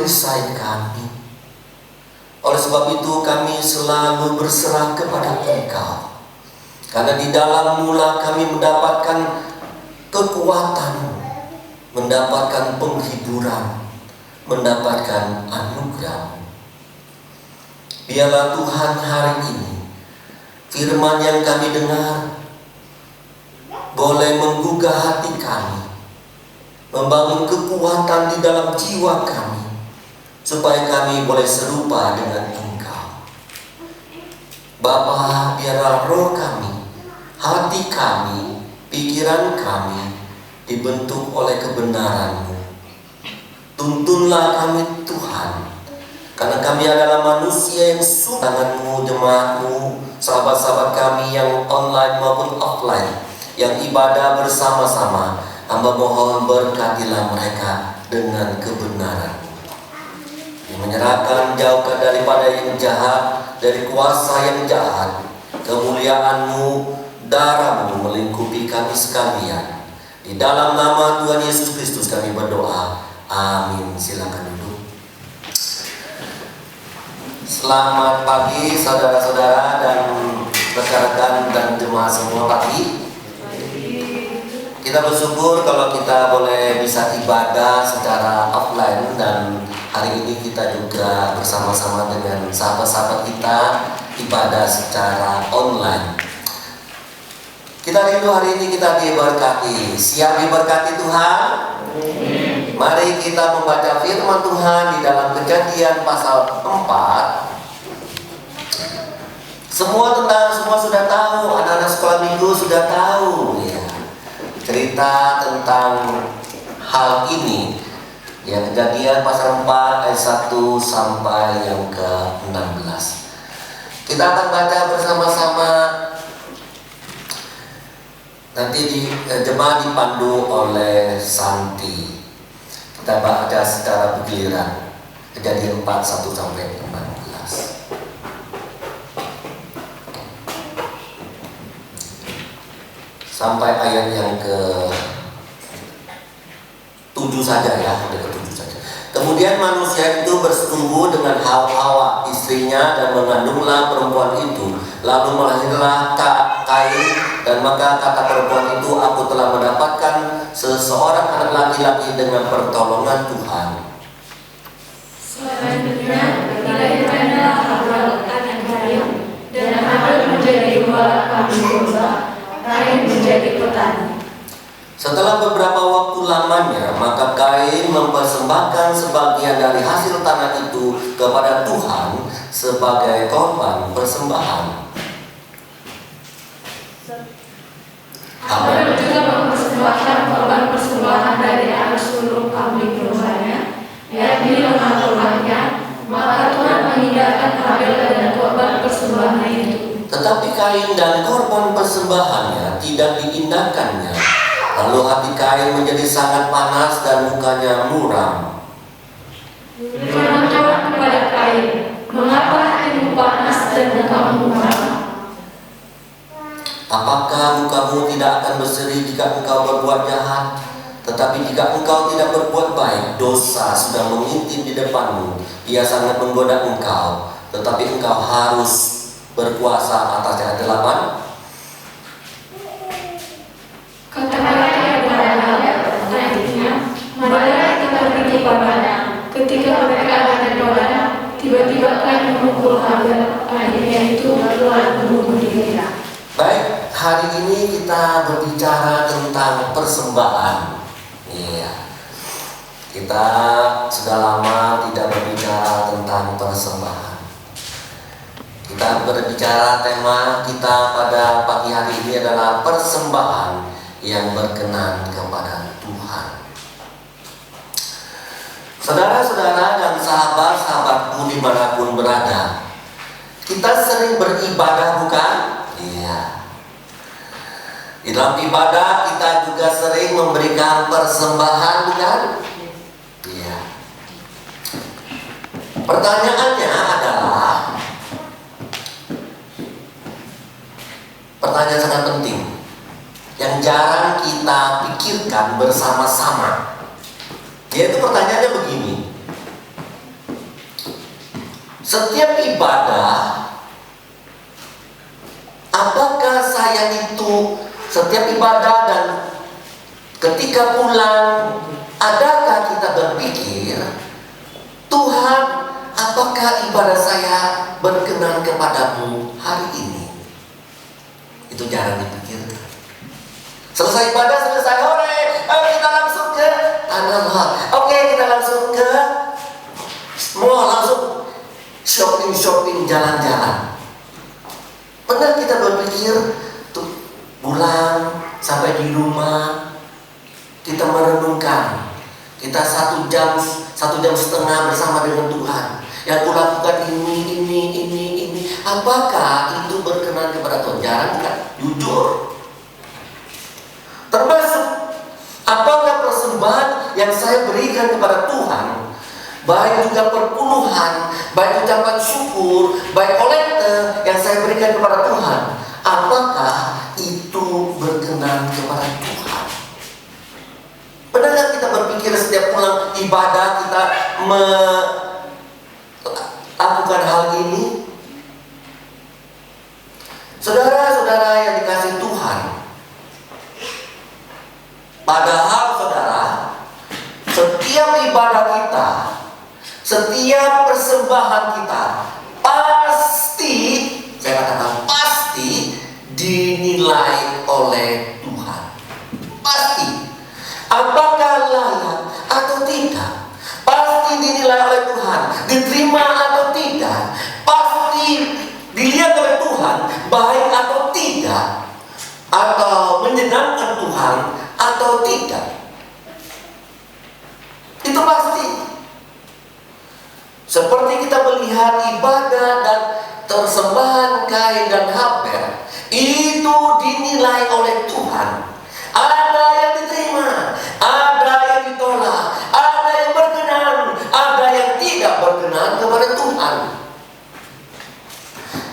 perisai kami. Oleh sebab itu kami selalu berserah kepada Engkau, karena di dalam mula kami mendapatkan kekuatan, mendapatkan penghiburan, mendapatkan anugerah. Biarlah Tuhan hari ini firman yang kami dengar boleh menggugah hati kami, membangun kekuatan di dalam jiwa kami, supaya kami boleh serupa dengan Engkau. Bapa, biarlah roh kami, hati kami, pikiran kami dibentuk oleh kebenaran-Mu. Tuntunlah kami Tuhan, karena kami adalah manusia yang tangan-Mu, jemaat-Mu, sahabat-sahabat kami yang online maupun offline, yang ibadah bersama-sama. Hamba mohon berkatilah mereka dengan kebenaran. Menyerahkan jauhkan daripada yang jahat, dari kuasa yang jahat. Kemuliaan-Mu, darah-Mu melingkupi kami sekalian. Di dalam nama Tuhan Yesus Kristus kami berdoa. Amin. Silakan duduk. Selamat pagi saudara-saudara dan rekan-rekan dan jemaah semua pagi. Kita bersyukur kalau kita boleh bisa ibadah secara offline, dan hari ini kita juga bersama-sama dengan sahabat-sahabat kita ibadah secara online. Kita rindu hari ini kita diberkati. Siap diberkati Tuhan? Mari kita membaca firman Tuhan di dalam Kejadian pasal 4. Semua sudah tahu, anak-anak sekolah minggu sudah tahu ya, cerita tentang hal ini ya. Kejadian pasal 4 ayat 1 sampai yang ke-16. Kita akan baca bersama-sama. Nanti jemaah dipandu oleh Santi. Kita baca secara bergiliran. Kejadian 4 1 sampai 16. Sampai ayat yang ke-7 saja ya, ada ke-7 saja. Kemudian manusia itu bersetubuh dengan Hawa istrinya dan mengandunglah perempuan itu. Lalu melahirlah Kain, dan maka kata perempuan itu, aku telah mendapatkan seseorang anak laki-laki dengan pertolongan Tuhan. Selanjutnya dilahirkanlah Habel anak Kain, dan Habel menjadi gembala kambing domba, Kain menjadi petani. Setelah beberapa waktu lamanya, maka Kain mempersembahkan sebagian dari hasil tanah itu kepada Tuhan sebagai korban persembahan. Habel juga mempersembahkan korban persembahan dari anak sulung kambing dombanya, yakni lemak-lemaknya. Maka Tuhan mengindahkan Habel dan korban persembahan itu. Tetapi Kain dan korban persembahannya tidak diindahkannya. Lalu hati Kain menjadi sangat panas dan mukanya muram. Firman Tuhan kepada Kain, mengapa hatimu panas dan mukamu muram? Apakah mukamu tidak akan berseri jika engkau berbuat jahat? Tetapi jika engkau tidak berbuat baik, dosa sudah mengintip di depanmu. Ia sangat menggoda engkau, tetapi engkau harus berkuasa atasnya. 8. Kata Kain kepada Habel, adiknya, marilah kita pergi ke padang. Ketika mereka ada di padang, tiba-tiba Kain memukul Habel, adiknya itu, lalu membunuh dirinya. Baik, hari ini kita berbicara tentang persembahan. Iya. Kita sudah lama tidak berbicara tentang persembahan. Kita berbicara, tema kita pada pagi hari ini adalah persembahan yang berkenan kepada Tuhan. Saudara-saudara dan sahabat-sahabatku dimanapun berada, kita sering beribadah, bukan? Iya. Di dalam ibadah kita juga sering memberikan persembahan, bukan? Iya. Pertanyaannya adalah, pertanyaan sangat penting yang jarang kita pikirkan bersama-sama. Yaitu pertanyaannya begini, setiap ibadah, apakah saya itu setiap ibadah dan ketika pulang, adakah kita berpikir, Tuhan, apakah ibadah saya berkenan kepadamu hari ini? Itu jarang dipikirkan. Selesai ibadah, selesai hore, kita langsung ke tanah lot. Oke, kita langsung ke mall, langsung shopping, jalan-jalan. Pernah kita berpikir, tuh pulang sampai di rumah, kita merenungkan, kita 1 jam, 1,5 jam bersama dengan Tuhan. Yang kulakukan ini, apakah itu berkenan kepada Tuhan? Jarang kan? Jujur. Termasuk, apakah persembahan yang saya berikan kepada Tuhan, baik juga perpuluhan, baik ucapan syukur, baik kolekte yang saya berikan kepada Tuhan, apakah itu berkenan kepada Tuhan? Pernahkah kita berpikir setiap pulang ibadah kita melakukan hal ini? Saudara-saudara yang dikasihi Tuhan, padahal saudara, setiap ibadah kita, setiap persembahan kita pasti, saya katakan pasti dinilai oleh Tuhan. Pasti. Apakah layak atau tidak, pasti dinilai oleh Tuhan. Diterima atau tidak, pasti dilihat oleh Tuhan, baik atau tidak, atau menyenangkan Tuhan atau tidak. Itu pasti. Seperti kita melihat ibadah dan persembahan Kain dan Habel, itu dinilai oleh Tuhan. Ada yang diterima, ada yang ditolak, ada yang berkenan, ada yang tidak berkenan kepada Tuhan.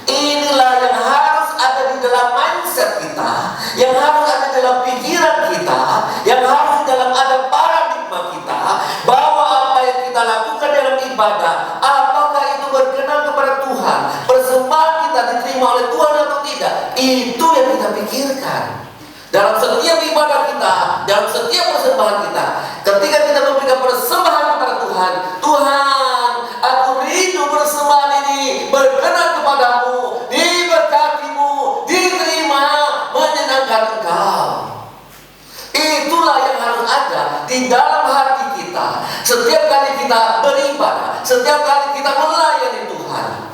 Inilah yang harus ada di dalam mindset kita, yang harus ada dalam pikiran kita, yang harus dalam ada paradigma kita, bahwa apa yang kita lakukan dalam ibadah, apakah itu berkenan kepada Tuhan, persembahan kita diterima oleh Tuhan atau tidak, itu yang kita pikirkan. Dalam setiap ibadah kita, dalam setiap persembahan kita, ketika kita memberikan persembahan kepada Tuhan, Tuhan, aku rindu persembahan ini berkenan kepadamu, diberkatimu, diterima, menyenangkan Engkau. Itulah yang harus ada di dalam hati kita. Setiap kali kita beribadah, setiap kali kita melayani Tuhan.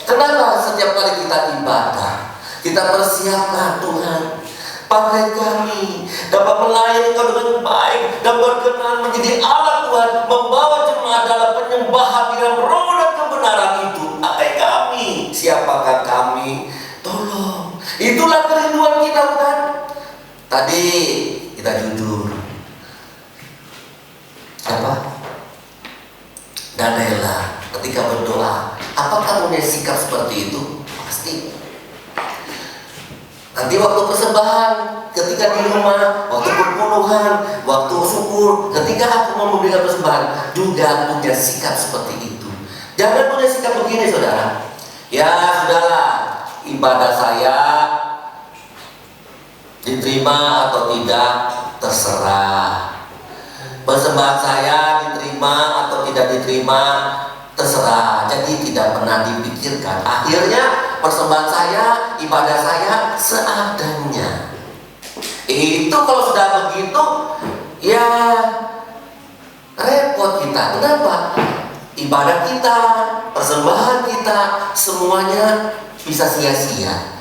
Kenapa setiap kali kita ibadah, kita persiapkan Tuhan, pakai kami dapat melayani Engkau dengan baik dan berkenan menjadi alat Tuhan, membawa jemaat dalam penyembahan dengan roh dan kebenaran itu. Pakai kami. Siapakah kami? Tolong. Itulah kerinduan kita, bukan? Tadi kita jujur. Apa? Daniela ketika berdoa, apakah punya sikap seperti itu? Pasti. Nanti waktu persembahan, ketika di rumah, waktu perpuluhan, waktu syukur, ketika aku mau memberikan persembahan, juga punya sikap seperti itu. Jangan punya sikap begini, saudara. Ya, saudara, ibadah saya diterima atau tidak, terserah. Persembahan saya diterima atau tidak diterima, terserah. Jadi tidak pernah dipikirkan. Akhirnya persembahan saya, ibadah saya seadanya. Itu kalau sudah begitu, ya repot kita. Kenapa? Ibadah kita, persembahan kita, semuanya bisa sia-sia.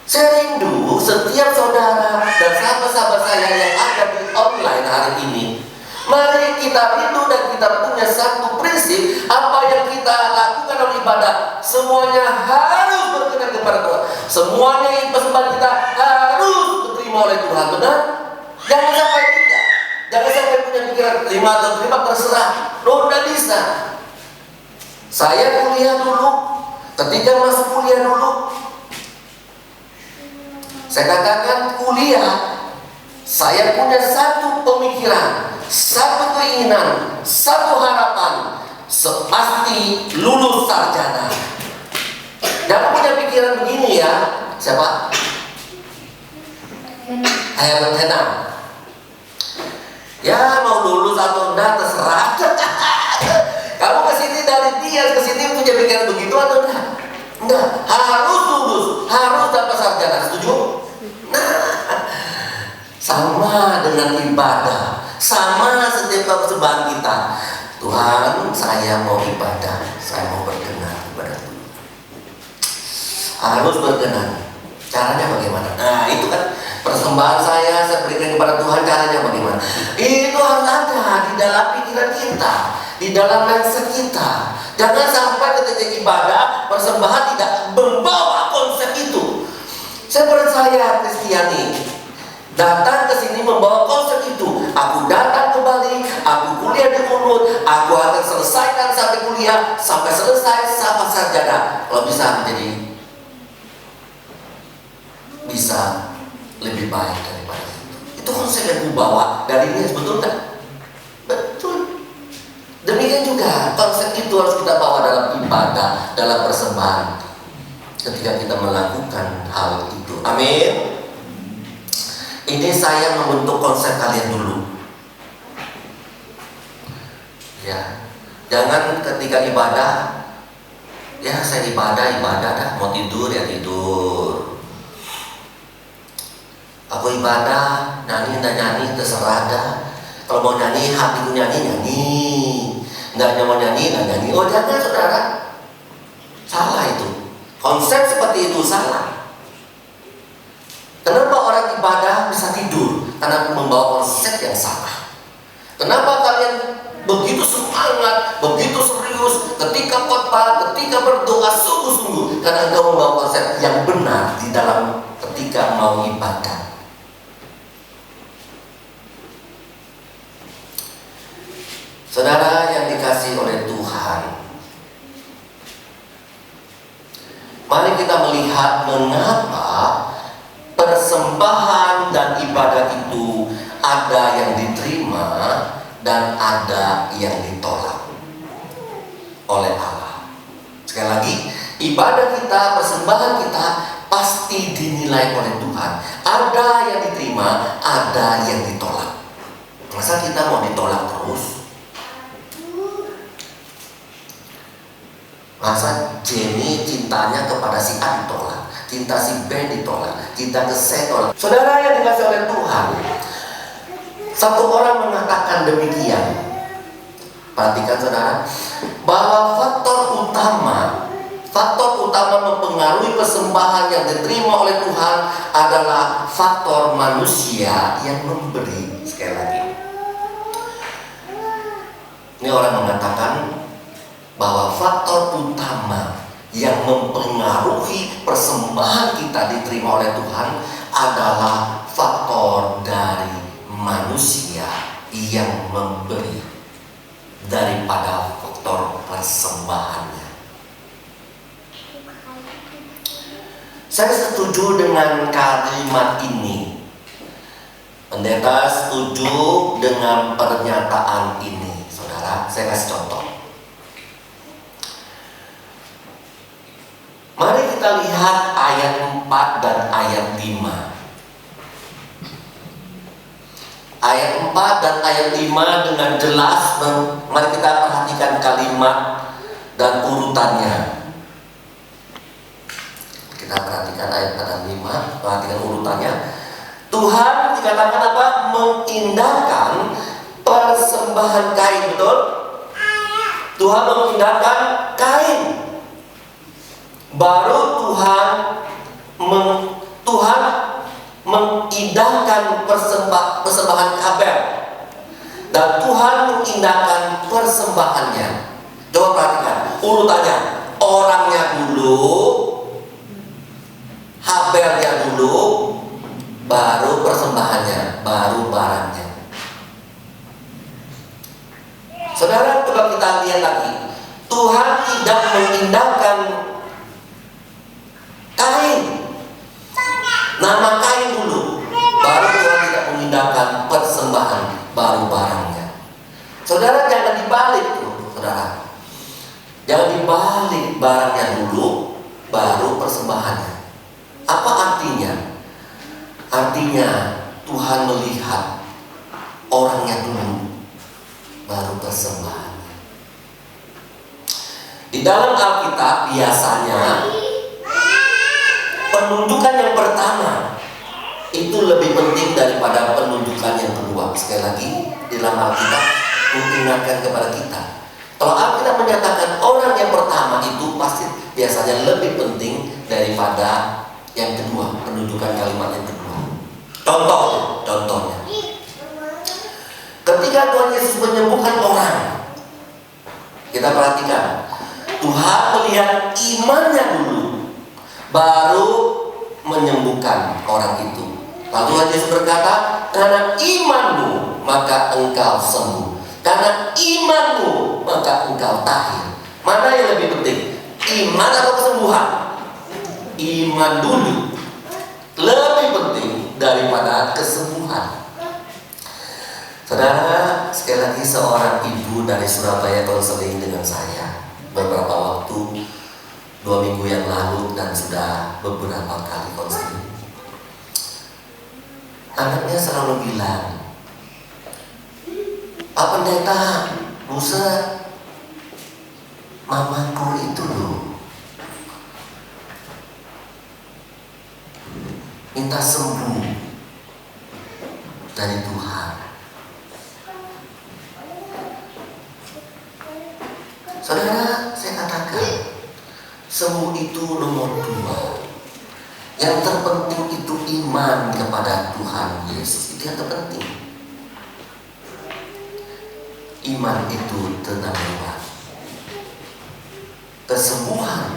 Saya rindu setiap saudara dan sahabat-sahabat saya yang ada di online hari ini, mari kita rindu dan kita punya satu prinsip, apa yang kita lakukan dalam ibadah, semuanya harus berkenan kepada Tuhan. Semuanya persembahan kita harus diterima oleh Tuhan, benar? Jangan sampai tidak. Jangan sampai punya pikiran terima atau terima terserah. Loh, tidak bisa. Saya kuliah dulu, ketika masuk kuliah dulu, saya katakan kuliah, saya punya satu pemikiran, satu keinginan, satu harapan. pasti lulus sarjana. Jangan punya pikiran begini ya. Siapa? Herbert Henam. Ya mau lulus atau enggak terserah. Kamu kesini dari dia kesini punya pikiran begitu atau enggak? Enggak, harus lulus, harus dapat sarjana. Setuju? Nah, sama dengan ibadah, sama setiap persembahan kita. Tuhan, saya mau ibadah, saya mau berkenan kepada Tuhan. Harus berkenan. Caranya bagaimana? Nah, itu kan persembahan saya berikan kepada Tuhan, caranya bagaimana? Itu harus ada di dalam pikiran kita, di dalam mindset kita. Jangan sampai ketika ibadah, persembahan tidak membawa konsep itu. Saya percaya Kristiani datang ke sini membawa konsep itu. Aku datang ke Bali, aku kuliah di Unmul, aku akan selesaikan sampai kuliah, sampai selesai sampai sarjana. Kalau bisa menjadi bisa lebih baik daripada itu. Itu konsep yang dibawa dari ini, betul tak? Betul. Demikian juga konsep itu harus kita bawa dalam ibadah, dalam persembahan ketika kita melakukan hal itu. Amin. Ini saya membentuk konsep kalian dulu. Ya, jangan ketika ibadah, ya saya ibadah dah, mau tidur ya tidur. Aku ibadah, nyanyi terserah dah. Kalau mau nyanyi, hatiku nyanyi. Nggak mau nyanyi, nggak nyanyi. Oh jangan saudara, salah itu. Konsep seperti itu salah. Kenapa orang ibadah bisa tidur? Karena membawa konsep yang salah. Kenapa kalian begitu semangat, begitu serius ketika khotbah, ketika berdoa sungguh-sungguh? Karena engkau membawa konsep yang benar di dalam ketika mau ibadah. Saudara yang dikasihi oleh Tuhan, mari kita melihat mengapa persembahan dan ibadah itu ada yang diterima dan ada yang ditolak oleh Allah. Sekali lagi, ibadah kita, persembahan kita pasti dinilai oleh Tuhan. Ada yang diterima, ada yang ditolak. Masa kita mau ditolak terus? Masa Jenny cintanya kepada si A ditolak, cinta si B ditolak, cinta ke C ditolak. Saudara yang dikasih oleh Tuhan, satu orang mengatakan demikian. Perhatikan saudara, bahwa faktor utama mempengaruhi persembahan yang diterima oleh Tuhan adalah faktor manusia yang memberi. Sekali lagi, ini orang mengatakan bahwa faktor utama yang mempengaruhi persembahan kita diterima oleh Tuhan adalah faktor dari manusia yang memberi daripada faktor persembahannya. Saya setuju dengan kalimat ini. Pendeta setuju dengan pernyataan ini. Saudara, saya kasih contoh. Mari kita lihat ayat 4 dan ayat 5. Ayat 4 dan ayat 5 dengan jelas. Mari kita perhatikan kalimat dan urutannya. Kita perhatikan ayat 4 dan 5, perhatikan urutannya. Tuhan dikatakan apa? Mengindahkan persembahan Kain, betul? Tuhan mengindahkan Kain. Baru Tuhan mengindahkan persembahan Habel, dan Tuhan mengindahkan persembahannya. Coba perhatikan urutannya. Orangnya dulu, Habelnya dulu, baru persembahannya, baru barangnya. Saudara, coba kita lihat lagi. Tuhan tidak mengindahkan Kain, nama Kain dulu, baru Tuhan tidak mengindahkan persembahan, baru barangnya. Saudara, jangan dibalik tuh, saudara. Jangan dibalik, barangnya dulu, baru persembahannya. Apa artinya? Artinya Tuhan melihat orangnya dulu, baru persembahannya. Di dalam Alkitab biasanya penunjukan yang pertama itu lebih penting daripada penunjukan yang kedua. Sekali lagi, di dalam Alkitab mengingatkan kepada kita, kalau Alkitab menyatakan orang yang pertama itu pasti biasanya lebih penting daripada yang kedua, penunjukan kalimat yang kedua. Contohnya, ketika Tuhan Yesus menyembuhkan orang, kita perhatikan, Tuhan melihat imannya dulu, baru menyembuhkan orang itu. Lalu Tuhan Yesus berkata, karena imanmu maka engkau sembuh, karena imanmu maka engkau tahir. Mana yang lebih penting, iman atau kesembuhan? Iman dulu lebih penting daripada kesembuhan. Saudara, sekali lagi seorang ibu dari Surabaya konseling dengan saya beberapa waktu, 2 minggu yang lalu, dan sudah beberapa kali konseling. Anaknya selalu bilang, Pak Pendeta, Musa, mamaku itu loh minta sembuh dari Tuhan. Saudara, saya katakan, sembuh itu nomor 2. Yang terpenting itu iman kepada Tuhan Yesus. Itu yang terpenting. Iman itu nomor 2. Kesembuhan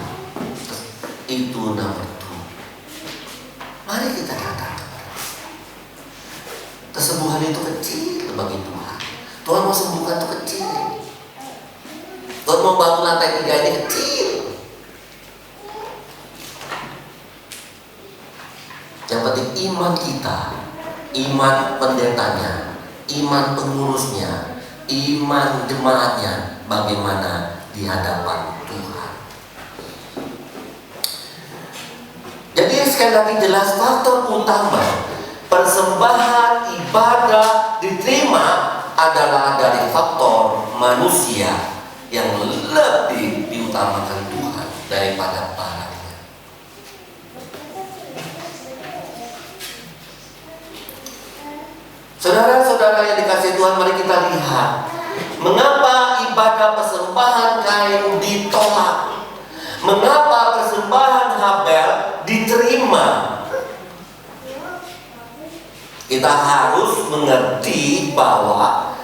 itu nomor 2. Mari kita katakan, kesembuhan itu kecil bagi Tuhan. Tuhan mau sembuhkan itu kecil. Tuhan mau bangun lantai 3 ini kecil. Yang penting iman kita, iman pendetanya, iman pengurusnya, iman jemaatnya bagaimana di hadapan Tuhan. Jadi sekali lagi jelas, faktor utama persembahan ibadah diterima adalah dari faktor manusia yang lebih diutamakan Tuhan daripada barangnya. Saudara-saudara yang dikasihi Tuhan, mari kita lihat mengapa ibadah persembahan Kain ditolak, mengapa persembahan Habel diterima. Kita harus mengerti bahwa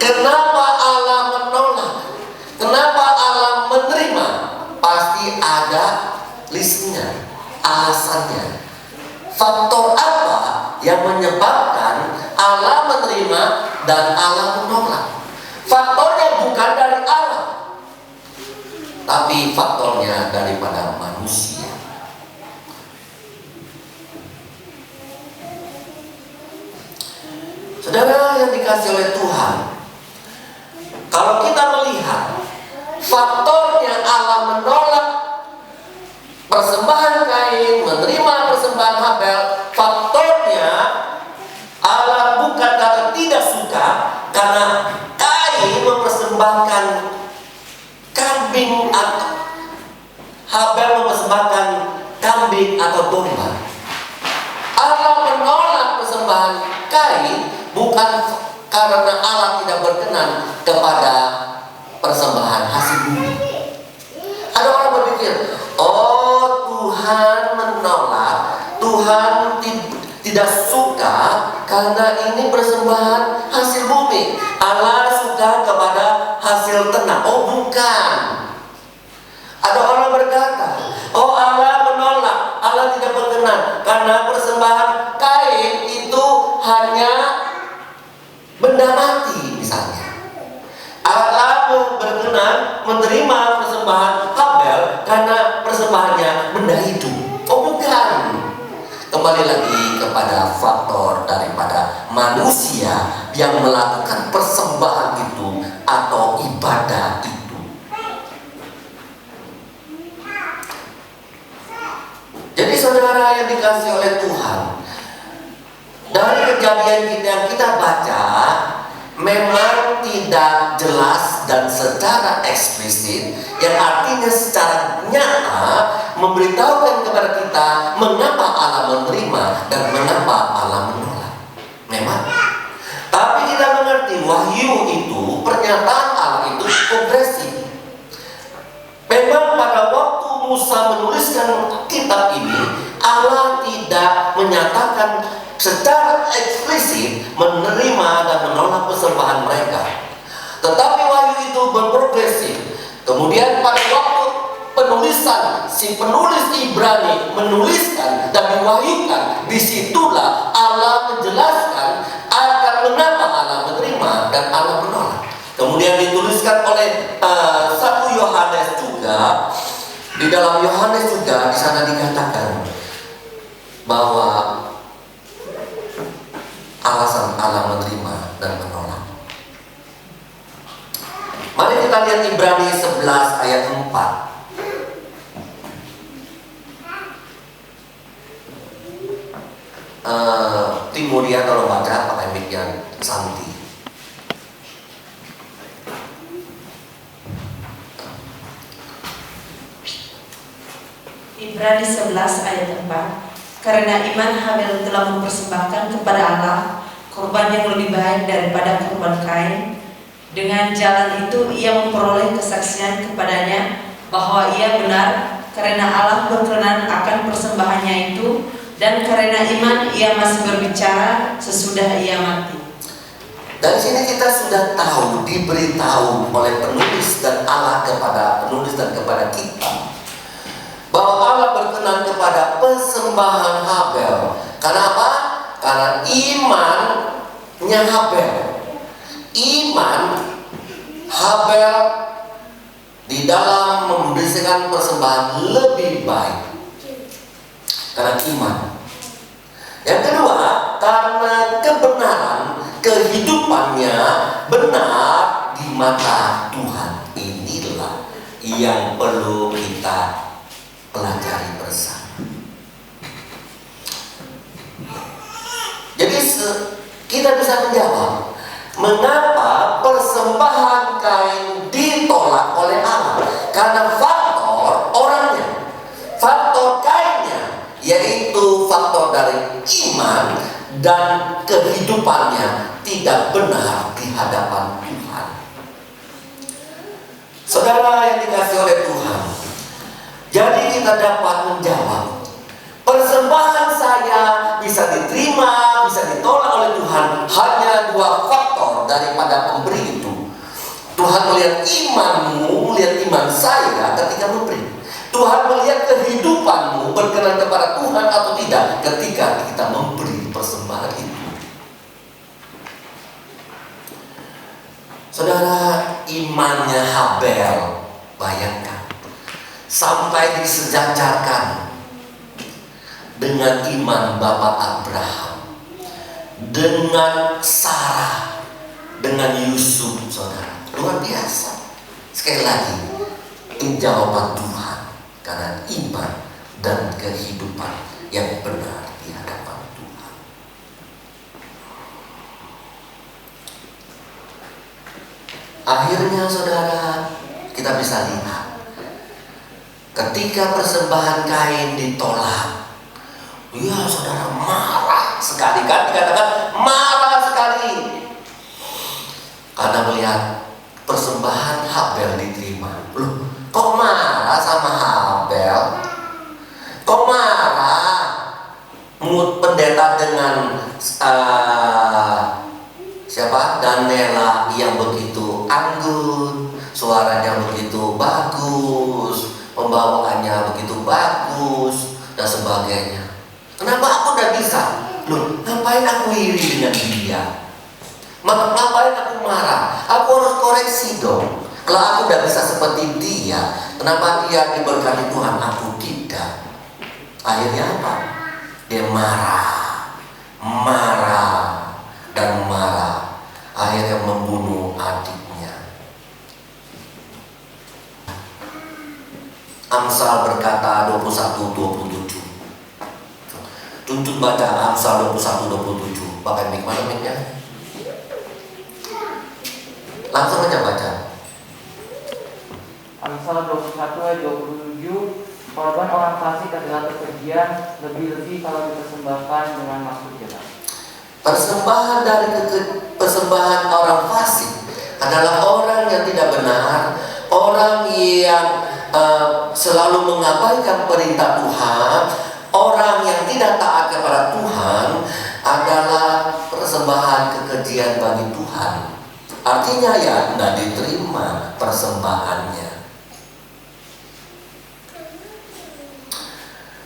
kenapa Allah menolak, kenapa Allah menerima, pasti ada listnya, alasannya. Faktor apa yang menyebabkan Allah menerima dan Allah menolak? Faktornya bukan dari Allah, tapi faktornya daripada manusia. Saudara yang dikasihi oleh Tuhan, kalau kita melihat faktornya Allah menolak persembahan Kain, menerima persembahan Habel, faktornya Allah bukan karena tidak suka, karena Kain mempersembahkan kambing atau Habel mempersembahkan kambing atau domba. Allah menolak persembahan Kain bukan karena Allah tidak berkenan kepada persembahan hasil bumi. Ada orang berpikir, oh Tuhan menolak, Tuhan tidak suka karena ini persembahan hasil bumi. Allah suka kepada hasil ternak. Oh bukan. Ada orang berkata, oh Allah menolak, Allah tidak berkenan karena persembahan Kain itu hanya benda mati misalnya. Allah berkenan menerima persembahan Habel karena persembahannya benda hidup. Oh bukan. Kembali lagi kepada faktor daripada manusia yang melakukan persembahan itu atau ibadah itu. yang dikasih oleh Tuhan, dari kejadian yang kita baca, memang tidak jelas dan secara eksplisit, yang artinya secara nyata memberitahukan kepada kita mengapa Allah menerima dan mengapa Allah menolak. Memang, tapi kita mengerti wahyu itu, pernyataan Allah itu progresif. Memang pada waktu Musa menuliskan kitab ini, Allah tidak menyatakan secara eksplisit menerima dan menolak persembahan mereka. Tetapi wahyu itu berprogresif. Kemudian pada waktu penulisan, si penulis Ibrani menuliskan dan mewahyukan, disitulah Allah menjelaskan akan mengapa Allah menerima dan Allah menolak. Kemudian dituliskan oleh 1 Yohanes juga. Di dalam Yohanes juga di sana dikatakan bahwa alasan Allah menerima dan menolak. Mari kita lihat Ibrani 11 ayat 4. Timuria kalau baca pakai mic yang Santi. Ibrani 11 ayat 4. Karena iman Habel telah mempersembahkan kepada Allah korban yang lebih baik daripada korban Kain. Dengan jalan itu ia memperoleh kesaksian kepadanya bahwa ia benar, karena Allah berkenan akan persembahannya itu, dan karena iman ia masih berbicara sesudah ia mati. Dari sini kita sudah tahu, diberitahu oleh penulis dan Allah kepada penulis dan kepada kita, bahwa Allah berkenan kepada persembahan Habel. Kenapa? Karena imannya Habel. Iman Habel di dalam memberikan persembahan lebih baik karena iman. Yang kedua, karena kebenaran kehidupannya benar di mata Tuhan. Inilah yang perlu kita pelajari bersama. Jadi kita bisa menjawab mengapa persembahan Kain ditolak oleh Allah. Karena faktor orangnya, faktor Kainnya, yaitu faktor dari iman dan kehidupannya tidak benar di hadapan Tuhan. Saudara yang dikasihi oleh Tuhan, jadi kita dapat menjawab, persembahan saya bisa diterima, bisa ditolak oleh Tuhan hanya dua faktor daripada pemberi itu. Tuhan melihat imanmu, melihat iman saya ketika memberi. Tuhan melihat kehidupanmu berkenan kepada Tuhan atau tidak ketika kita memberi persembahan itu. Saudara, imannya Habel, bayangkan, sampai disejajarkan dengan iman Bapak Abraham, dengan Sarah, dengan Yusuf. Saudara, luar biasa. Sekali lagi, ini jawaban Tuhan karena iman dan kehidupan yang benar di hadapan Tuhan. Akhirnya saudara, kita bisa lihat ketika persembahan Kain ditolak, ya saudara, marah sekali, kan dikatakan marah sekali karena melihat persembahan Habel diterima. Loh, kok marah sama Habel? Kok marah? Pendeta dengan siapa? Daniela yang begitu anggun, suaranya begitu bagus, pembawaannya begitu bagus dan sebagainya. Kenapa aku udah bisa? Loh, ngapain aku iri dengan dia? Ngapain aku marah? Aku harus koreksi dong. Kalau aku udah bisa seperti dia, kenapa dia diberkati Tuhan, aku tidak? Akhirnya apa? Dia marah, dan marah. Akhirnya membunuh adiknya. Amsal berkata 21:27. Tuntut baca Amsal 21:27. Pakai mic, mana mic-nya? Langsung aja baca. Amsal 21 ayat 27, korban orang fasik adalah kekejian, lebih-lebih kalau dipersembahkan dengan maksud jelas. Persembahan persembahan orang fasik adalah orang yang tidak benar, orang yang selalu mengabaikan perintah Tuhan, orang yang tidak taat kepada Tuhan adalah persembahan kekejian bagi Tuhan. Artinya ya tidak diterima persembahannya.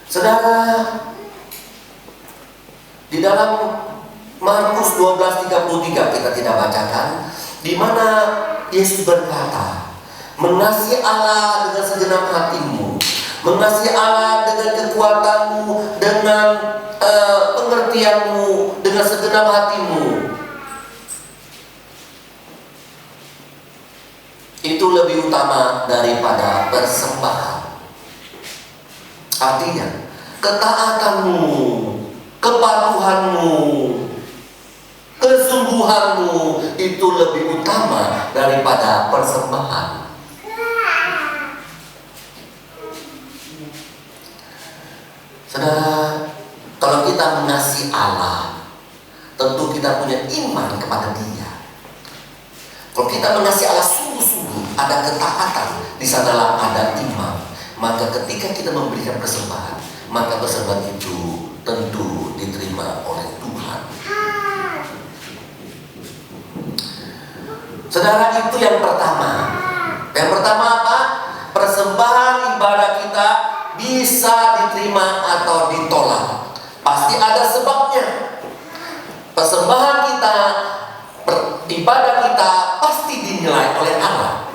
Saudara, di dalam Markus 12:33 kita tidak bacakan, di mana Yesus berkata, mengasihi Allah dengan segenap hatimu, mengasihi Allah dengan kekuatanmu, dengan pengertianmu, dengan segenap hatimu. Itu lebih utama daripada persembahan. Artinya, ketaatanmu, kepatuhanmu, kesungguhanmu itu lebih utama daripada persembahan. Saudara, kalau kita mengasihi Allah, tentu kita punya iman kepada Dia. Kalau kita mengasihi Allah sungguh-sungguh, ada ketaatan, di sanalah ada iman. Maka ketika kita memberikan persembahan, maka persembahan itu tentu diterima oleh Tuhan. Saudara, itu yang pertama. Yang pertama apa? Persembahan ibadah kita bisa diterima atau ditolak. Pasti ada sebabnya. Persembahan kita, ibadah kita pasti dinilai oleh Allah.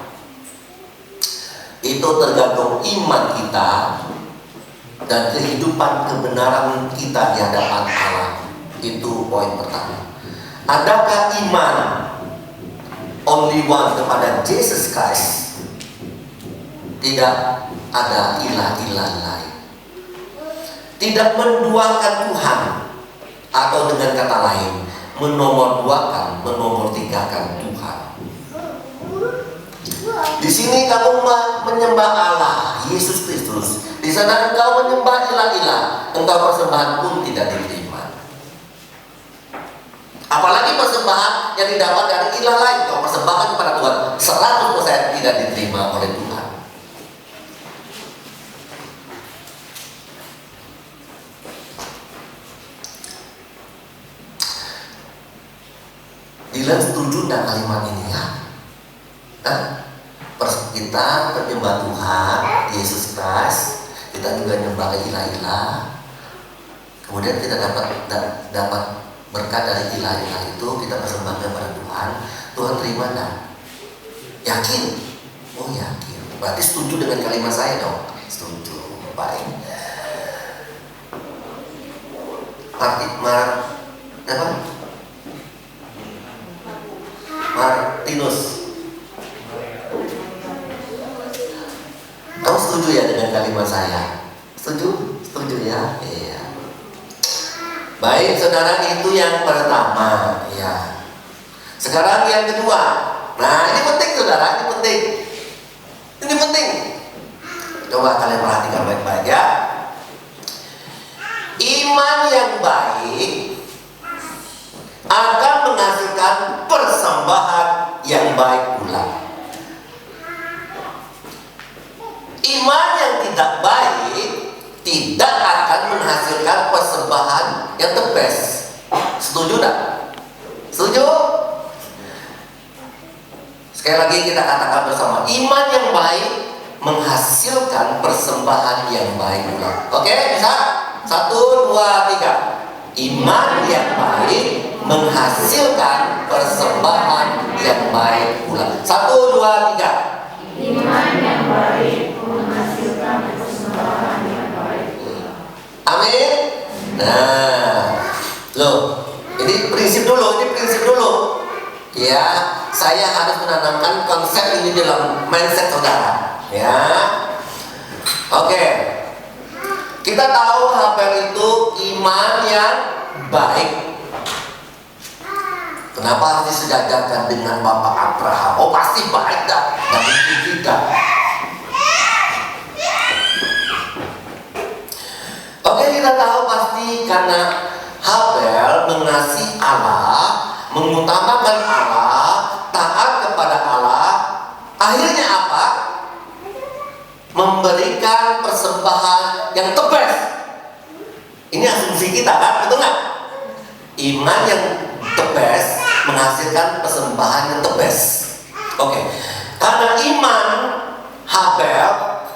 Itu tergantung iman kita dan kehidupan kebenaran kita di hadapan Allah. Itu poin pertama. Adakah iman only one kepada Jesus Christ? Tidak ada ilah-ilah lain. Tidak menduakan Tuhan, atau dengan kata lain, menomorduakan, menomortigakan Tuhan. Di sini kamu menyembah Allah, Yesus Kristus. Di sana engkau menyembah ilah-ilah, engkau persembahan pun tidak diterima. Apalagi persembahan yang didapat dari ilah lain, kalau persembahkan kepada Tuhan 100% tidak diterima oleh Tuhan. Dilan setuju dengan kalimat ini ya? Kita menyembah Tuhan Yesus Kristus, kita juga menyembah ilah-ilah. Kemudian kita dapat berkat dari ilah-ilah itu, kita persembahkan kepada Tuhan. Tuhan terima enggak? Yakin? Oh yakin. Berarti setuju dengan kalimat saya dong? Setuju. Baik. Martinus, kamu setuju ya dengan kalimat saya? Setuju? Setuju ya? Iya. Baik, saudara, itu yang pertama ya. Sekarang yang kedua. Nah, ini penting saudara, ini penting. Ini penting. Coba kalian perhatikan baik-baik ya. Iman yang baik akan menghasilkan persembahan yang baik pula. Iman yang tidak baik tidak akan menghasilkan persembahan yang the best. Setuju tak? Setuju? Sekali lagi kita katakan bersama, iman yang baik menghasilkan persembahan yang baik pula. Oke, bisa? 1, 2, 3. Iman yang baik menghasilkan persembahan yang baik pula. 1, 2, 3. Iman yang baik menghasilkan persembahan yang baik pula. Amin. Nah, loh, ini prinsip dulu, Ya, saya harus menanamkan konsep ini dalam mindset saudara. Ya, oke. Kita tahu Habel itu iman baik, kenapa harus disejajarkan dengan Bapak Abraham? Oh pasti baik dah, dan mungkin tidak. Oke, kita tahu pasti karena Habel mengasihi Allah, mengutamakan Allah, taat kepada Allah. Akhirnya apa? Memberikan persembahan yang the best. Ini asumsi kita kan, betul nggak? Iman yang the best menghasilkan persembahan yang the best. Oke, karena iman Habel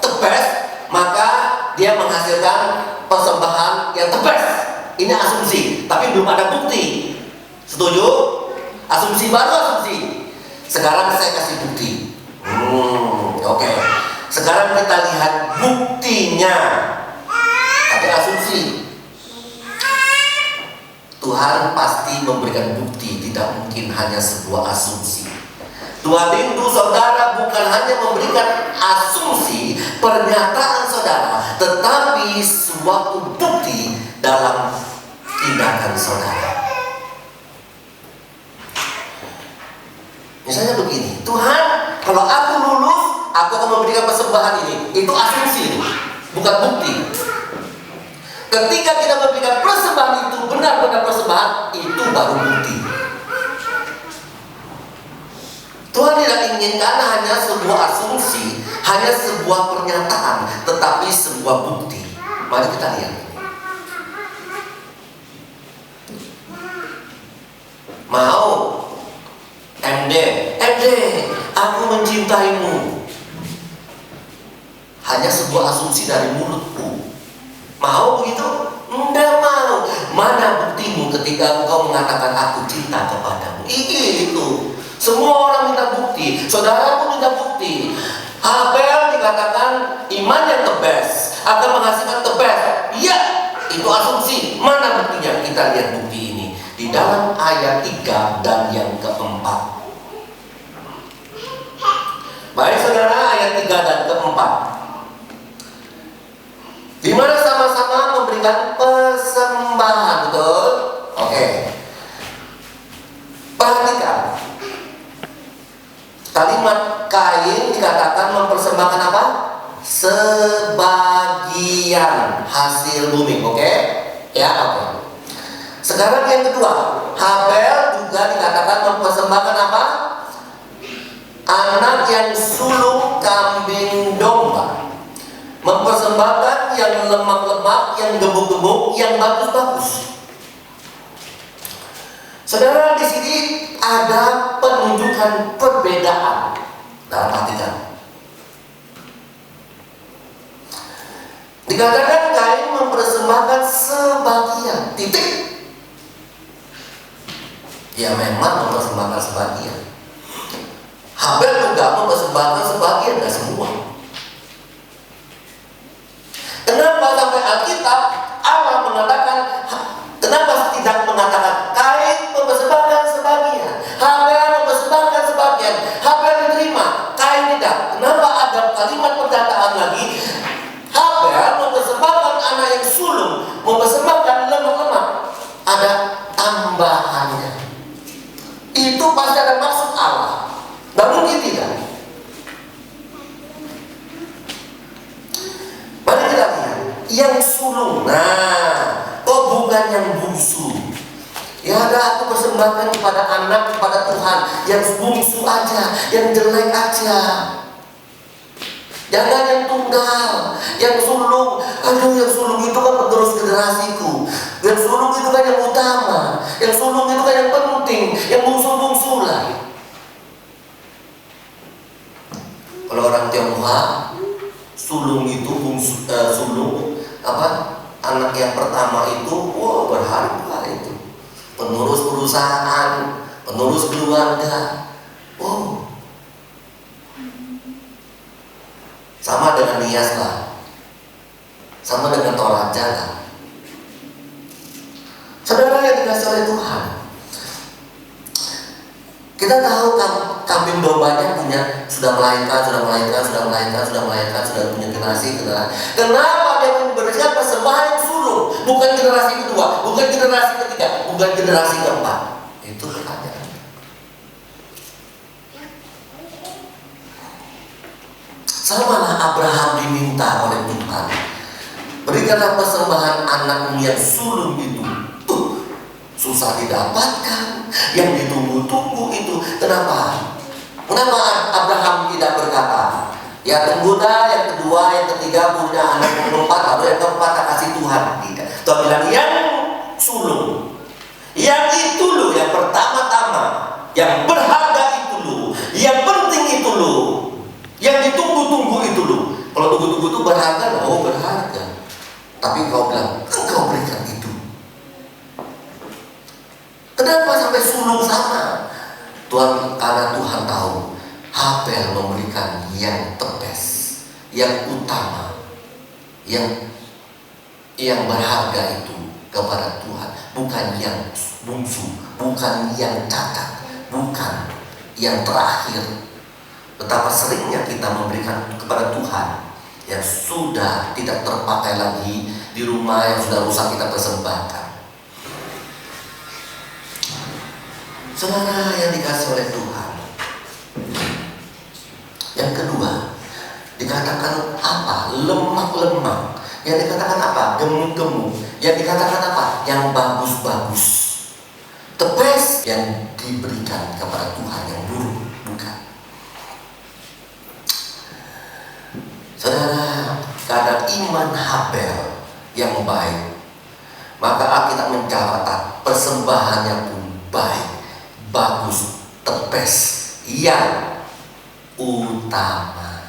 the best, maka dia menghasilkan persembahan yang the best. Ini asumsi, tapi belum ada bukti. Setuju? Asumsi baru asumsi. Sekarang saya kasih bukti. Oke. Sekarang kita lihat buktinya. Tapi asumsi. Tuhan pasti memberikan bukti, tidak mungkin hanya sebuah asumsi. Tuhan rindu saudara bukan hanya memberikan asumsi, pernyataan saudara, tetapi suatu bukti dalam tindakan saudara. Misalnya begini, Tuhan, kalau aku lulus, aku akan memberikan persembahan ini. Itu asumsi, bukan bukti. Ketika kita memberikan persembahan itu benar-benar persembahan, itu baru bukti. Tuhan tidak inginkan hanya sebuah asumsi, hanya sebuah pernyataan, tetapi sebuah bukti. Mari kita lihat. Mau MD, aku mencintaimu. Hanya sebuah asumsi dari mulutku. Mau begitu? Enggak mau. Mana buktimu ketika engkau mengatakan aku cinta kepadamu? Itu. Semua orang minta bukti. Saudara pun minta bukti. Habel dikatakan iman yang the best akan menghasilkan the best. Iya, itu asumsi. Mana buktinya? Kita lihat bukti ini di dalam ayat 3 dan yang keempat. Baik saudara, ayat 3 dan keempat, di mana sama-sama memberikan persembahan, betul? Oke. Perhatikan. Kalimat Kain dikatakan mempersembahkan apa? Sebagian hasil bumi, oke? Ya, oke. Sekarang yang kedua, Habel juga dikatakan mempersembahkan apa? Anak yang sulung kambing domba. Mempersembahkan yang lemak-lemak, yang gemuk-gemuk, yang bagus-bagus. Saudara, di sini ada penunjukan perbedaan dalam perhatikan. Dikatakan Kain mempersembahkan sebagian, titik. Ya memang mempersembahkan sebagian. Habel juga mempersembahkan sebagian, dan semua. Kenapa sampai Alkitab Allah mengatakan, kenapa tidak mengatakan Kain mempersembahkan sebagian, Habel mempersembahkan sebagian, Habel diterima, Kain tidak? Kenapa ada kalimat perkataan lagi, Habel mempersembahkan anak yang sulung, mempersembahkan lemak-lemak? Ada tambahannya. Itu pasti ada maksud Allah. Dan mungkin tidak. Mari kita lihat yang sulung. Nah, kok bukan yang bungsu? Ya ada, aku persembahkan kepada anak, kepada Tuhan yang bungsu aja, yang jelek aja. Jangan yang tunggal, yang sulung. Aduh, yang sulung itu kan penerus generasiku. Yang sulung itu kan yang utama. Yang sulung itu kan yang penting. Yang bungsu-bungsu lah. Kalau orang Tionghoa, sulung itu sulung apa? Anak yang pertama itu, wow, berharga itu. Penerus perusahaan, penerus keluarga. Wow. Sama dengan Nias lah, sama dengan Toraja lah. Saudara yang dikasih oleh Tuhan, kita tahu kambing dombanya sudah melahirkan, sudah punya generasi. Kenapa dia memberikan persembahan yang sulung? bukan generasi kedua, bukan generasi ketiga, bukan generasi keempat. Itu pertanyaan. Samalah Abraham diminta oleh Tuhan, berikanlah persembahan anakmu yang sulung itu. Susah didapatkan, yang ditunggu-tunggu itu. Kenapa? Kenapa Abraham tidak berkata, ya tunggu dah, yang kedua, yang ketiga punya anak yang keempat, lalu yang keempat tak kasih Tuhan? Tidak. Tuhan bilang yang sulung, yang itu loh, yang pertama-tama, yang berharga itu loh, yang penting itu loh, yang ditunggu-tunggu itu loh. Kalau tunggu-tunggu itu berharga, oh berharga. Tapi kau bilang, engkau berikan itu. Kenapa sampai sulung sama? Tuhan, karena Tuhan tahu Habel memberikan yang the best, yang utama, yang berharga itu kepada Tuhan, bukan yang bungsu, bukan yang cacat, bukan yang terakhir. Betapa seringnya kita memberikan kepada Tuhan yang sudah tidak terpakai lagi di rumah, yang sudah rusak kita persembahkan. Saudara yang dikasih oleh Tuhan, yang kedua dikatakan apa? Lemak-lemak. Yang dikatakan apa? Gemuk-gemuk. Yang dikatakan apa? Yang bagus-bagus. The best yang diberikan kepada Tuhan, yang buruk bukan. Saudara, karena iman Habel yang baik, maka Alkitab mencatat persembahannya pun baik, bagus, the best, yang utama.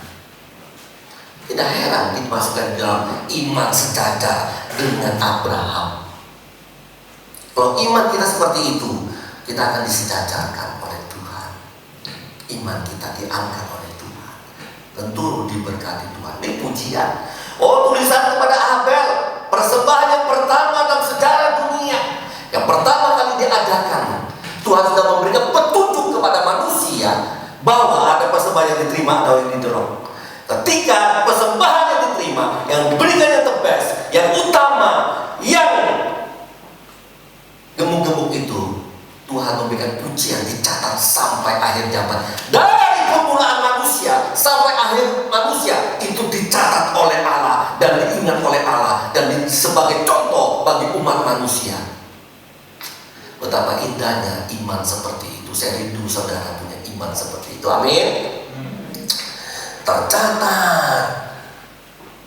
Tidak heran dimasukkan dalam iman sejajar dengan Abraham. Kalau iman kita seperti itu, kita akan disejajarkan oleh Tuhan. Iman kita diangkat oleh Tuhan, tentu diberkati Tuhan. Ini pujian. Oh, tulisan kepada Habel, persembahan yang pertama dalam sejarah dunia, yang pertama kali diadakan. Tuhan sudah memberikan petunjuk kepada manusia bahwa ada persembahan yang diterima atau yang didorong. Ketika persembahan yang diterima, yang diberikan yang the best, yang utama, yang gemuk-gemuk itu, Tuhan memberikan pujian, dicatat sampai akhir zaman. Dari permulaan manusia sampai akhir manusia, itu dicatat oleh Allah dan diingat oleh Allah dan sebagai contoh bagi umat manusia. Betapa indahnya iman seperti itu. Saya rindu saudara punya iman seperti itu. Amin. Tercatat,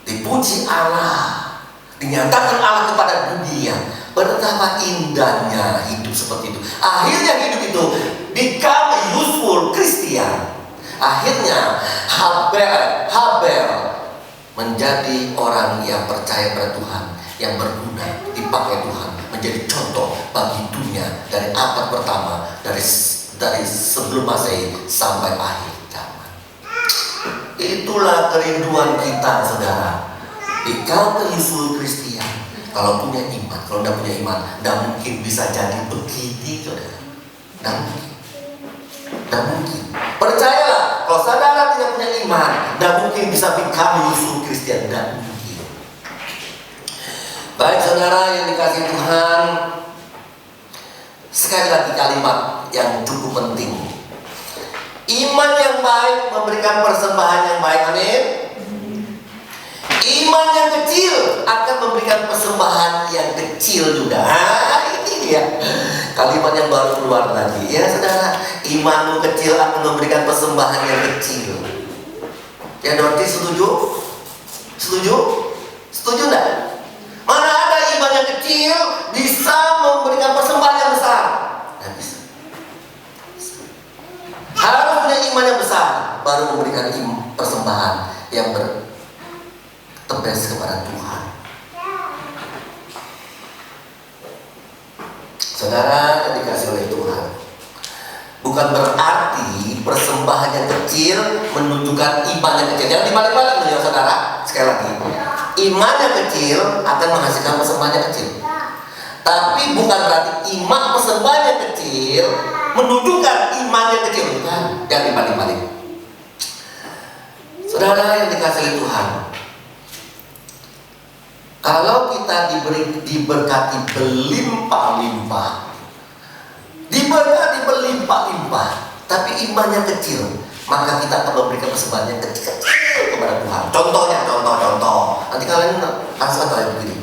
dipuji Allah, dinyatakan Allah kepada dunia. Betapa indahnya hidup seperti itu. Akhirnya hidup itu become useful Christian. Akhirnya Habel menjadi orang yang percaya pada Tuhan, yang berguna, dipakai Tuhan, menjadi contoh bagi dunia dari abad pertama, dari sebelum Masehi sampai akhir zaman. Itulah kerinduan kita, saudara. Become useful Christian. Kalau punya iman, kalau tidak punya iman, tidak mungkin bisa jadi begini, saudara. Tidak mungkin. Tidak mungkin. Percayalah, kalau saudara tidak punya iman, tidak mungkin bisa become useful Christian. Tidak mungkin. Baik saudara yang dikasih Tuhan, sekali lagi kalimat yang cukup penting. Iman yang baik memberikan persembahan yang baik. Amin. Iman yang kecil akan memberikan persembahan yang kecil juga. Ini dia kalimat yang baru keluar lagi. Ya saudara, imanmu kecil akan memberikan persembahan yang kecil. Ya Dorti, setuju? Setuju? Setuju enggak? Mana ada iman yang kecil bisa memberikan persembahan yang besar? Tidak bisa. Harus punya iman yang besar baru memberikan persembahan yang bertebes kepada Tuhan. Saudara yang dikasih oleh Tuhan, bukan berarti persembahan yang kecil menunjukkan iman yang kecil. Yang dibalik-balik ya saudara. Sekali lagi, iman yang kecil akan menghasilkan persembahan yang kecil. Tapi bukan berarti iman persembahan yang kecil menunjukkan iman yang kecil. Bukan, yang dibalik-balik. Saudara yang dikasih oleh Tuhan, kalau kita kita diberkati berlimpah-limpah. Diberkati berlimpah-limpah, tapi imannya kecil, maka kita akan memberikan persembahan yang kecil-kecil kepada Tuhan. Contoh. Nanti kalian langsung kayak begini.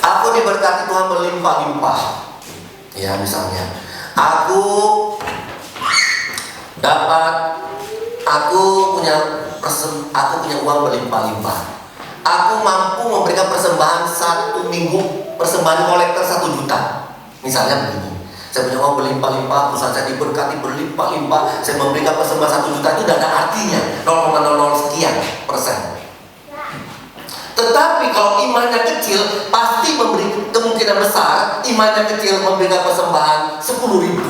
Aku diberkati Tuhan berlimpah-limpah. Ya, misalnya, aku punya uang berlimpah-limpah. Aku mampu memberikan persembahan 1 minggu, persembahan kolektor 1 juta. Misalnya begini. Saya punya uang berlimpah-limpah, perusahaan saya diberkati berlimpah-limpah, saya memberikan persembahan 1 juta, itu tidak ada artinya, 0,00 sekian persen. Tetapi kalau imannya kecil, pasti memberi kemungkinan besar imannya kecil memberikan persembahan 10.000.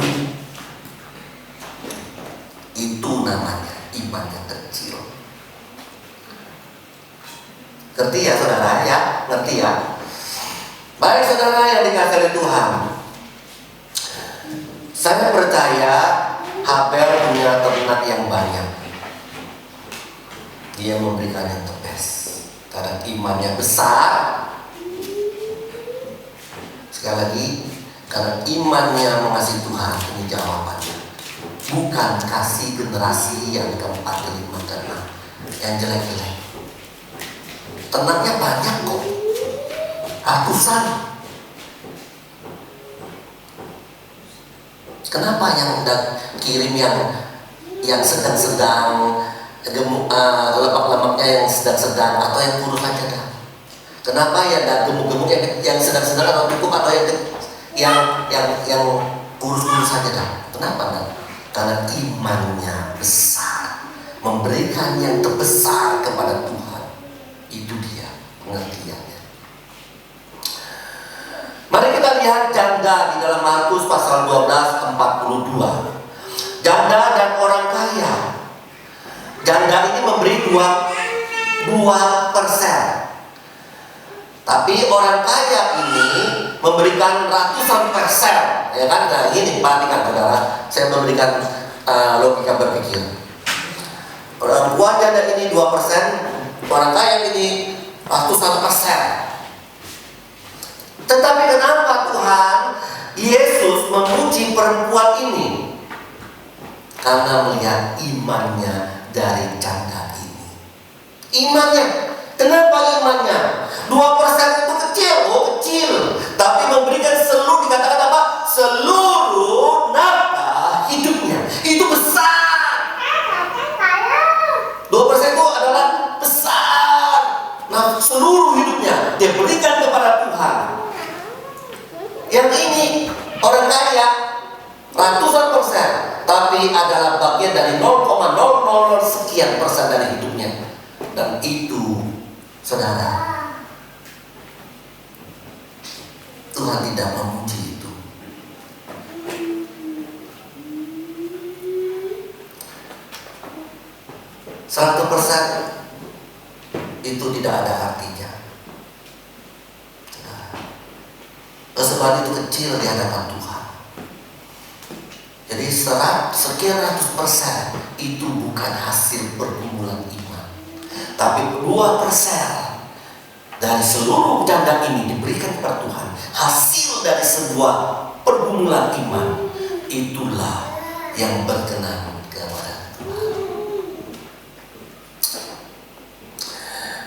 Itu namanya imannya kecil. Ngerti ya saudara ya? Ngerti ya? Baik saudara yang dikasihi oleh Tuhan, saya percaya Habel punya ternak yang banyak. Dia memberikan yang terbest karena imannya besar. Sekali lagi, karena imannya mengasihi Tuhan. Ini jawabannya. Bukan kasih generasi yang keempat, kelima, keenam yang jelek-jelek. Ternaknya banyak kok, ratusan. Kenapa yang udah kirim yang sedang-sedang lemak-lemaknya yang sedang-sedang atau yang kurus aja dah? Kenapa ya ada gemuk-gemuk yang sedang-sedang atau cukup atau yang kurus-kurus saja dah? Kenapa dah? Karena imannya besar, memberikan yang terbesar kepada Tuhan. Itu dia pengertiannya. Mari kita lihat janda di dalam Markus pasal 12:42. Janda dan orang kaya. Janda ini memberi 2%. Tapi orang kaya ini memberikan ratusan persen. Ya kan? Nah ini perhatikan saudara, saya memberikan logika berpikir. Orang tua janda ini 2%, orang kaya ini ratusan persen. Tetapi kenapa Tuhan Yesus memuji perempuan ini? Karena melihat imannya dari janda ini. Imannya. Kenapa imannya? 2% itu kecil, kecil. Tapi memberikan seluruh, dikatakan apa? Seluruh nafkah hidupnya. Itu besar. 2% itu adalah besar. Nah, seluruh hidupnya dia berikan kepada Tuhan. Yang ini orang kaya ratusan persen, tapi adalah bagian dari 0,00 sekian persen dari hidupnya. Dan itu, saudara, Tuhan tidak memuji itu. Satu persen itu tidak ada artinya. Persembahan itu kecil di hadapan Tuhan. Jadi sekian ratus persen itu bukan hasil pergumulan iman, tapi 2% dari seluruh janda ini diberikan kepada Tuhan. Hasil dari sebuah pergumulan iman, itulah yang berkenan kepada Tuhan.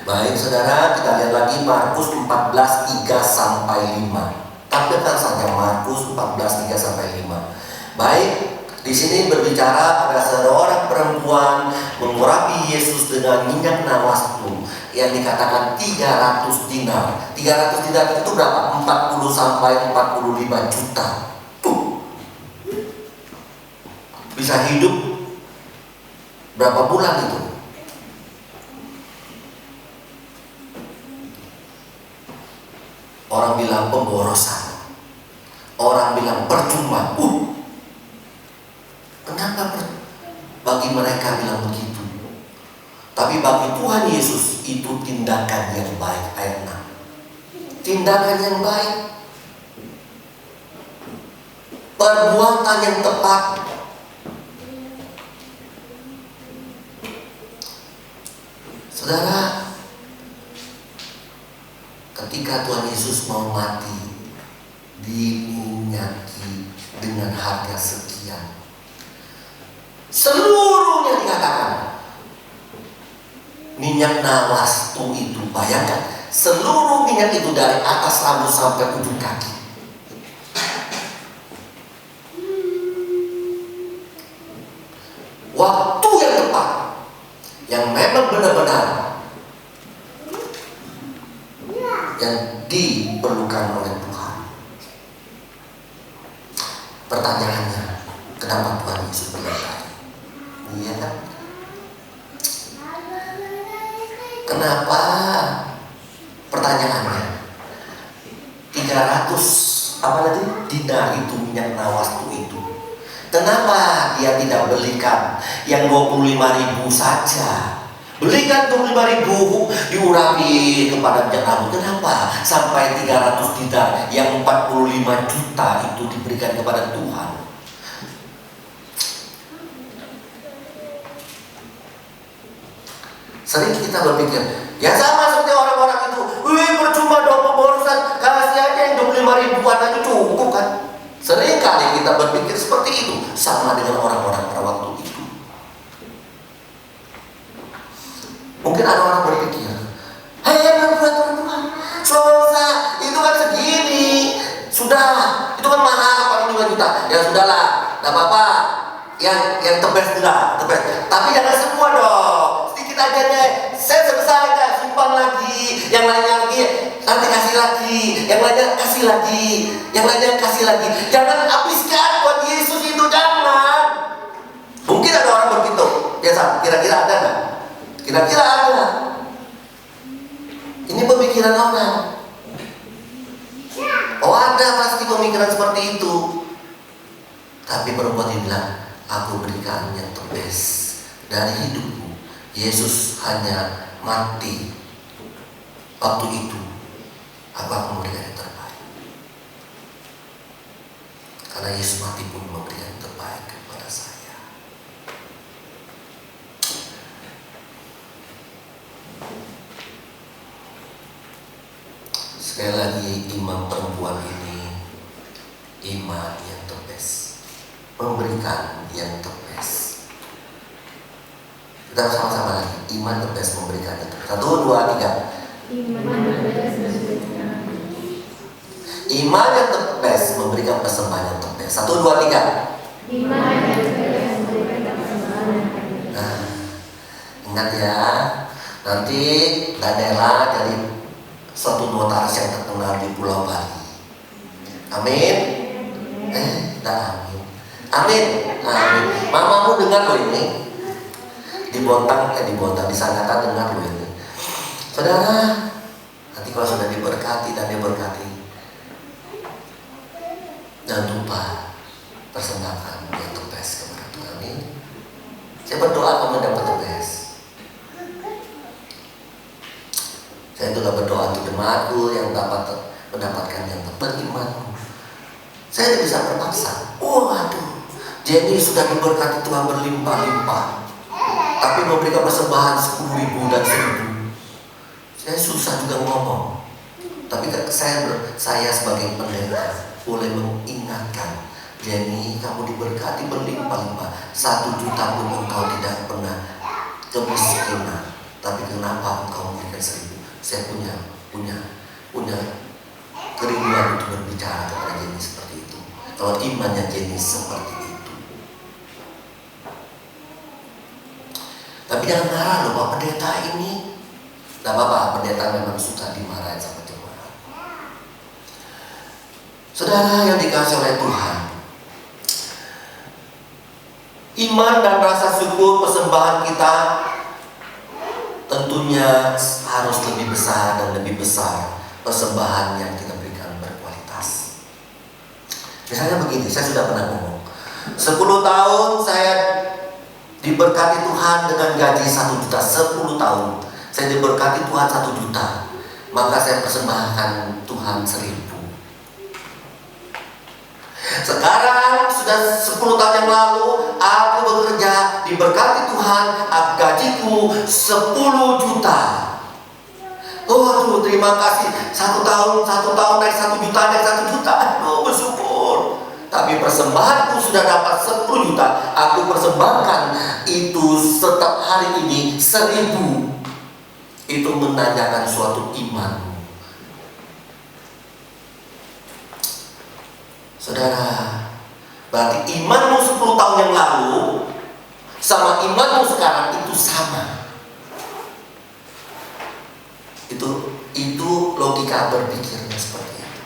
Baik saudara, kita lihat lagi Markus 14:3-5. Tampilkan saja Markus 14:3-5. Baik, di sini berbicara pada seorang perempuan mengurapi Yesus dengan minyak nawastum yang dikatakan 300 dinar. 300 dinar itu berapa? 40-45 juta. Tuh. Bisa hidup berapa bulan itu? Orang bilang pemborosan, orang bilang percuma. Kenapa bagi mereka bilang begitu? Tapi bagi Tuhan Yesus itu tindakan yang baik. Ayat 6. Tindakan yang baik, perbuatan yang tepat. Saudara, ketika ketika Tuhan Yesus mau mati, diminyaki dengan harga sekian. Seluruhnya dikatakan. Minyak nawastu itu, bayangkan, seluruh minyak itu dari atas rambut sampai ujung kaki. Waktu yang tepat, yang memang benar-benar yang diperlukan oleh Tuhan. Pertanyaannya, kenapa Tuhan Yesus berkata? Iya kan? Kenapa? Pertanyaannya, 300 apa tadi? Dinar itu, minyak nawastu itu. Kenapa dia tidak belikan yang 25.000 saja? Belikan 25.000 diurapi kepada minyak rambut. Kenapa sampai 300 dinar yang 45 juta itu diberikan kepada Tuhan? Sering kita berpikir, ya sama seperti orang-orang itu, percuma dong pemborosan, kasih aja yang 25.000 aja cukup kan? Sering kali kita berpikir seperti itu, sama dengan orang-orang pada waktu itu. Mungkin ada orang berpikir, berbuat Tuhan, susah, itu kan segini, sudah, itu kan mahal, paling 2 juta, ya sudahlah, nggak apa-apa, yang tebes juga, tebes, tapi jangan semua dong. Aja deh, saya sebesar aja, simpan lagi, yang lainnya lagi, nanti kasih lagi, yang lainnya kasih lagi, yang lainnya kasih lagi. Jangan habiskan buat Yesus itu, jangan. Mungkin ada orang begitu, biasa, kira-kira ada nggak? Kira-kira ada. Ini pemikiran orang. Oh ada pasti pemikiran seperti itu. Tapi perempuan ini bilang, aku berikan yang terbes dari hidupku. Yesus hanya mati waktu itu. Aku akan memberikan yang terbaik. Karena Yesus mati pun memberikan yang terbaik kepada saya. Sekali lagi, iman perempuan ini iman yang terbes, memberikan yang terbes. Kita sama-sama lagi, iman terbes memberikan itu. 1, 2, 3. Iman yang terbes memberikan persembahan yang terbes. 1, 2, 3. Iman yang terbes memberikan persembahan yang terbes. Nah, ingat ya, nanti Daniela jadi suatu notaris yang terkenal di Pulau Bali. Amin. Amin. Amin. Amin. Mamamu dengar loh ini. Di Bontang, di Sangatta dengar loh ini. Saudara, nanti kalau sudah diberkati dan diberkati, jangan lupa persembahkan yang terbes kepada Tuhan. Amin. Saya berdoa kamu dapat terbes. Saya juga berdoa untuk jemaatku yang dapat mendapatkan yang berimanku. Saya tidak bisa terpaksa. Waduh, Jenny sudah diberkati Tuhan berlimpah-limpah, tapi memberikan persembahan 10.000 dan 1.000. Saya susah juga ngomong. Tapi saya sebagai pendeta boleh mengingatkan, Jenny, kamu diberkati berlimpah-limpah. 1 juta pun engkau tidak pernah kemiskinan. Tapi kenapa engkau memberikan 1.000? Saya punya kerinduan untuk berbicara kepada Jenny seperti itu. Kalau imannya Jenny seperti itu. Tapi jangan marah loh, Pak Pendeta ini. Tidak apa-apa, pendeta memang suka dimarahin sama jemaat. Saudara yang dikasih oleh Tuhan, iman dan rasa syukur persembahan kita tentunya harus lebih besar dan lebih besar persembahan yang kita berikan berkualitas. Misalnya begini, saya sudah pernah ngomong, 10 tahun saya diberkati Tuhan dengan gaji 1 juta. 10 tahun saya diberkati Tuhan 1 juta, maka saya persembahkan Tuhan 1.000. Sekarang sudah 10 tahun yang lalu aku bekerja, diberkati Tuhan, gajiku 10 juta. Aduh, terima kasih. Satu tahun naik 1 juta, naik 1 juta. Aduh, bersyukur. Tapi persembahanku sudah dapat 10 juta. Aku persembahkan itu setiap hari ini 1000. Itu menandakan suatu iman. Saudara, berarti imanmu 10 tahun yang lalu sama imanmu sekarang itu sama. Itu logika berpikirnya seperti itu.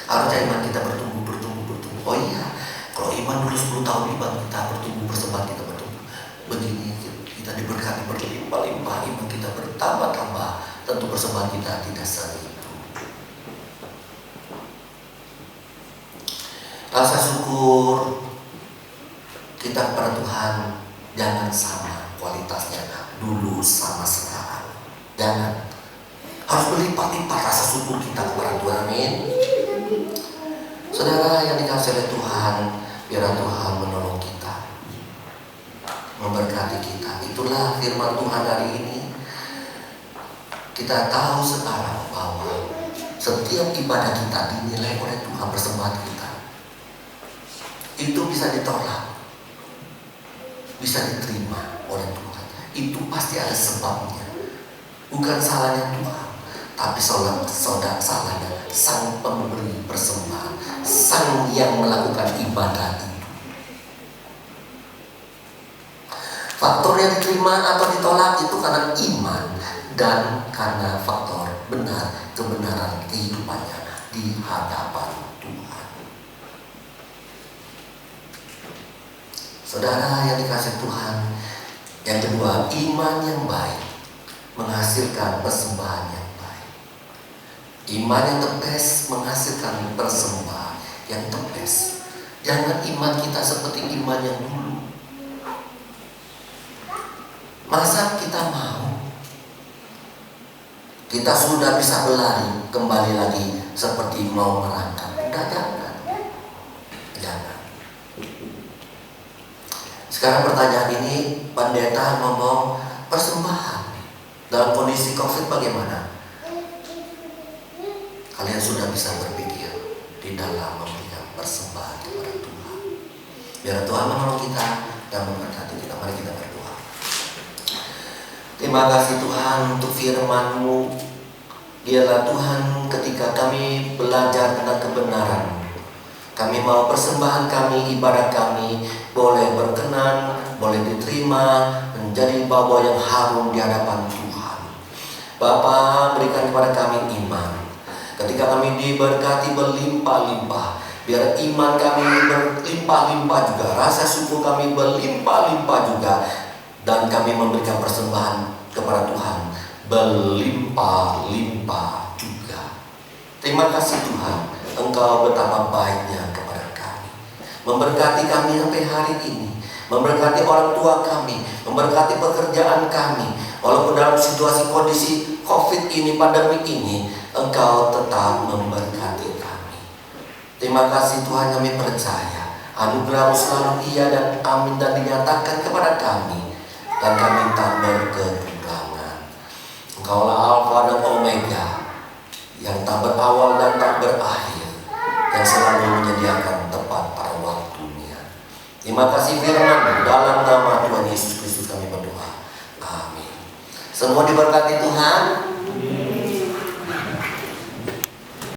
Harusnya iman kita bertumbuh. Oh iya, kalau iman dulu 10 tahun iman kita bertumbuh, persembahan kita bertumbuh. Begini kita diberkati berlimpah-limpah, iman kita bertambah-tambah. Tentu persembahan kita tidak segitu. Rasa syukur kita kepada Tuhan jangan sama kualitasnya dulu sama sekarang. Jangan. Harus berlipat-lipat rasa syukur kita kepada Tuhan. Amin. Saudara yang dikasihi oleh Tuhan, biar Tuhan menolong kita, memberkati kita. Itulah firman Tuhan hari ini. Kita tahu sekarang bahwa setiap ibadah kita dinilai oleh Tuhan, persembahan kita itu bisa ditolak, bisa diterima oleh Tuhan. Itu pasti ada sebabnya. Bukan salahnya Tuhan, tapi salahnya sang pemberi persembahan, sang yang melakukan ibadah itu. Faktor yang diterima atau ditolak itu karena iman dan karena faktor kebenaran kehidupannya di hadapan Tuhan. Saudara yang dikasihi Tuhan, yang kedua, iman yang baik menghasilkan persembahan yang baik. Iman yang tebes menghasilkan persembahan yang tebes. Jangan iman kita seperti iman yang dulu. Masa kita mau kita sudah bisa berlari kembali lagi seperti mau merangkak? Jangan. Sekarang pertanyaan ini, pendeta ngomong persembahan dalam kondisi COVID bagaimana? Kalian sudah bisa berpikir di dalam memberikan persembahan kepada Tuhan. Biar Tuhan menolong kita dan memberkati kita. Mari kita berdoa. Terima kasih Tuhan untuk firman-Mu. Dialah Tuhan ketika kami belajar tentang kebenaran. Kami mau persembahan kami, ibadah kami boleh berkenan, boleh diterima, menjadi bau yang harum di hadapan Tuhan. Bapa, berikan kepada kami iman. Ketika kami diberkati berlimpah-limpah, biar iman kami berlimpah-limpah juga, rasa syukur kami berlimpah-limpah juga, dan kami memberikan persembahan kepada Tuhan berlimpah-limpah juga. Terima kasih Tuhan, Engkau betapa baiknya kepada kami, memberkati kami sampai hari ini, memberkati orang tua kami, memberkati pekerjaan kami. Walaupun dalam situasi kondisi COVID ini, pandemi ini, Engkau tetap memberkati kami. Terima kasih Tuhan, kami percaya anugerah-Mu selalu iya dan amin dan dinyatakan kepada kami, dan kami tak berkekurangan. Engkaulah Alfa dan Omega, yang tak berawal dan tak berakhir, yang selalu menyediakan tepat pada waktunya. Terima kasih firman, dalam nama Tuhan Yesus Kristus kami berdoa. Amin. Semua diberkati Tuhan.